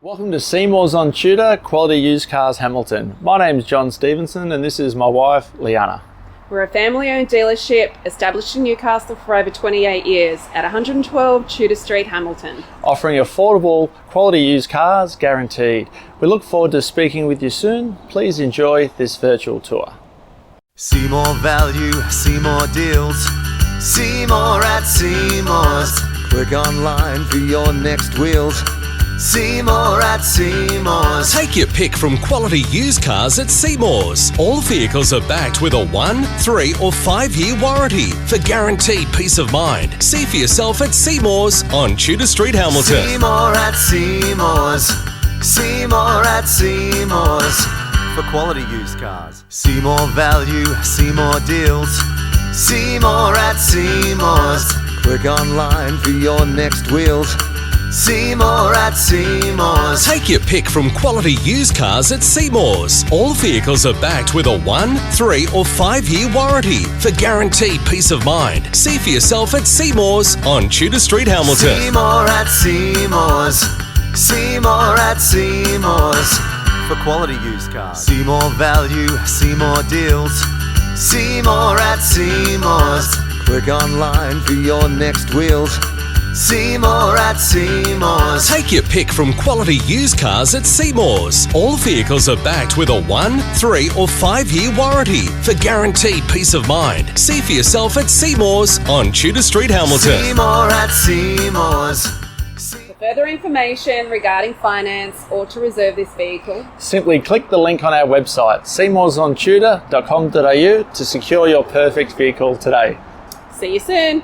Welcome to Seymour's on Tudor, Quality Used Cars Hamilton. My name's John Stevenson and this is my wife, Liana. We're a family-owned dealership established in Newcastle for over 28 years at 112 Tudor Street, Hamilton. Offering affordable, quality used cars guaranteed. We look forward to speaking with you soon. Please enjoy this virtual tour. See more value, see more deals. See more at Seymour's. Click online for your next wheels. See more at Seymour's. Take your pick from quality used cars at Seymour's. All vehicles are backed with a 1, 3 or 5 year warranty for guaranteed peace of mind. See for yourself at Seymour's on Tudor Street, Hamilton. See more at Seymour's. See more at Seymour's. For quality used cars. See more value, see more deals. See more at Seymour's. Click online for your next wheels. See more at Seymour's. Take your pick from quality used cars at Seymour's. All vehicles are backed with a 1, 3 or 5 year warranty for guaranteed peace of mind. See for yourself at Seymour's on Tudor Street, Hamilton. See more at Seymour's. See more at Seymour's. For quality used cars. See more value, see more deals. See more at Seymour's. Click online for your next wheels. See more at Seymour's. Take your pick from quality used cars at Seymour's. All vehicles are backed with a 1, 3 or 5 year warranty for guaranteed peace of mind. See for yourself at Seymour's on Tudor Street, Hamilton. See more at Seymour's. For further information regarding finance or to reserve this vehicle, Simply click the link on our website, seymoursontudor.com.au, to secure your perfect vehicle today. see you soon.